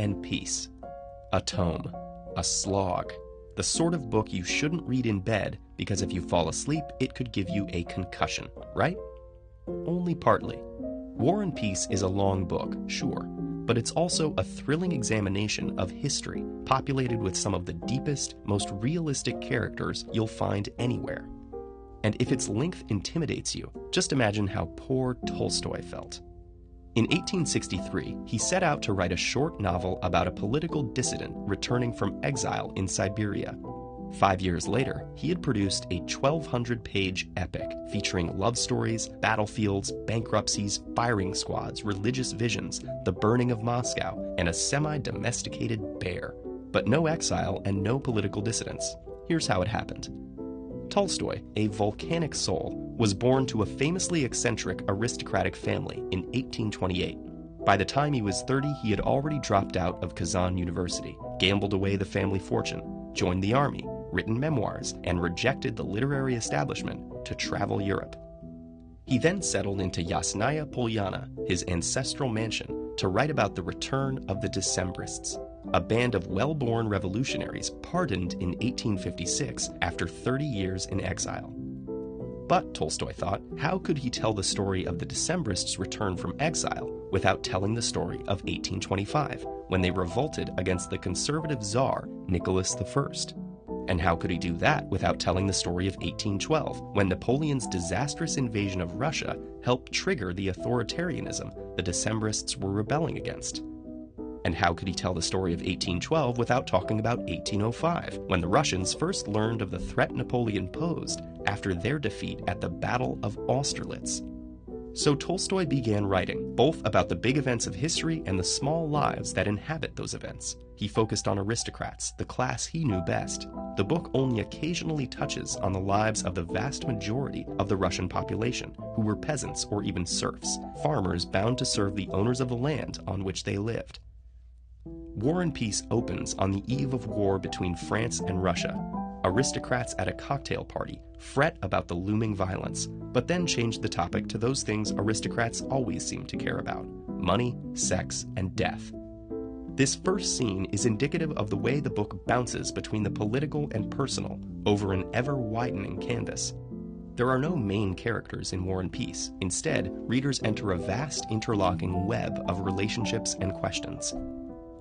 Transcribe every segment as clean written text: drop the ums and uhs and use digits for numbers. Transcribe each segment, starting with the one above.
and Peace. A tome, a slog, the sort of book you shouldn't read in bed because if you fall asleep, it could give you a concussion, right? Only partly. War and Peace is a long book, sure, but it's also a thrilling examination of history, populated with some of the deepest, most realistic characters you'll find anywhere. And if its length intimidates you, just imagine how poor Tolstoy felt. In 1863, he set out to write a short novel about a political dissident returning from exile in Siberia. 5 years later, he had produced a 1,200-page epic featuring love stories, battlefields, bankruptcies, firing squads, religious visions, the burning of Moscow, and a semi-domesticated bear. But no exile and no political dissidents. Here's how it happened. Tolstoy, a volcanic soul, was born to a famously eccentric aristocratic family in 1828. By the time he was 30, he had already dropped out of Kazan University, gambled away the family fortune, joined the army, written memoirs, and rejected the literary establishment to travel Europe. He then settled into Yasnaya Polyana, his ancestral mansion, to write about the return of the Decembrists, a band of well-born revolutionaries pardoned in 1856 after 30 years in exile. But, Tolstoy thought, how could he tell the story of the Decembrists' return from exile without telling the story of 1825, when they revolted against the conservative Tsar, Nicholas I? And how could he do that without telling the story of 1812, when Napoleon's disastrous invasion of Russia helped trigger the authoritarianism the Decembrists were rebelling against? And how could he tell the story of 1812 without talking about 1805, when the Russians first learned of the threat Napoleon posed after their defeat at the Battle of Austerlitz? So Tolstoy began writing, both about the big events of history and the small lives that inhabit those events. He focused on aristocrats, the class he knew best. The book only occasionally touches on the lives of the vast majority of the Russian population, who were peasants or even serfs, farmers bound to serve the owners of the land on which they lived. War and Peace opens on the eve of war between France and Russia. Aristocrats at a cocktail party fret about the looming violence, but then change the topic to those things aristocrats always seem to care about: money, sex, and death. This first scene is indicative of the way the book bounces between the political and personal over an ever-widening canvas. There are no main characters in War and Peace. Instead, readers enter a vast interlocking web of relationships and questions.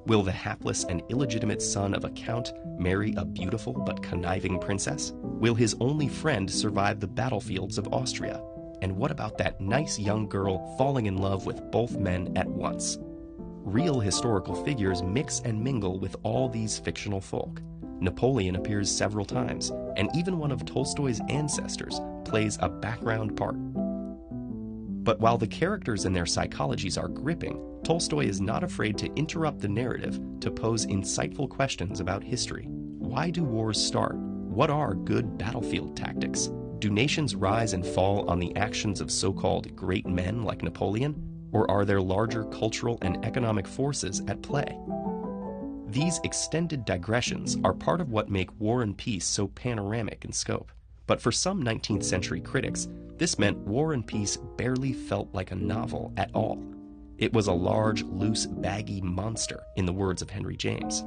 Will the hapless and illegitimate son of a count marry a beautiful but conniving princess? Will his only friend survive the battlefields of Austria? And what about that nice young girl falling in love with both men at once? Real historical figures mix and mingle with all these fictional folk. Napoleon appears several times, and even one of Tolstoy's ancestors plays a background part. But while the characters and their psychologies are gripping, Tolstoy is not afraid to interrupt the narrative to pose insightful questions about history. Why do wars start? What are good battlefield tactics? Do nations rise and fall on the actions of so-called great men like Napoleon? Or are there larger cultural and economic forces at play? These extended digressions are part of what make War and Peace so panoramic in scope. But for some 19th century critics, this meant War and Peace barely felt like a novel at all. It was a large, loose, baggy monster, in the words of Henry James.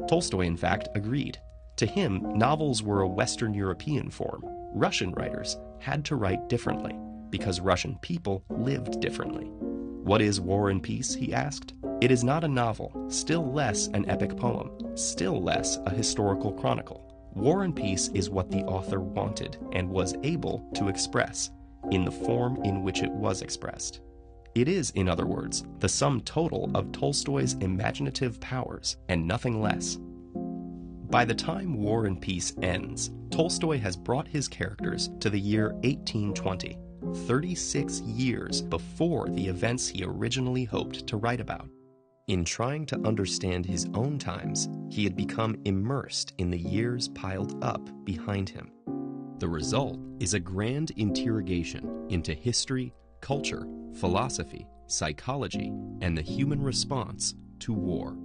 Tolstoy, in fact, agreed. To him, novels were a Western European form. Russian writers had to write differently, because Russian people lived differently. What is War and Peace, he asked. It is not a novel, still less an epic poem, still less a historical chronicle. War and Peace is what the author wanted and was able to express, in the form in which it was expressed. It is, in other words, the sum total of Tolstoy's imaginative powers and nothing less. By the time War and Peace ends, Tolstoy has brought his characters to the year 1820, 36 years before the events he originally hoped to write about. In trying to understand his own times, he had become immersed in the years piled up behind him. The result is a grand interrogation into history, culture, philosophy, psychology, and the human response to war.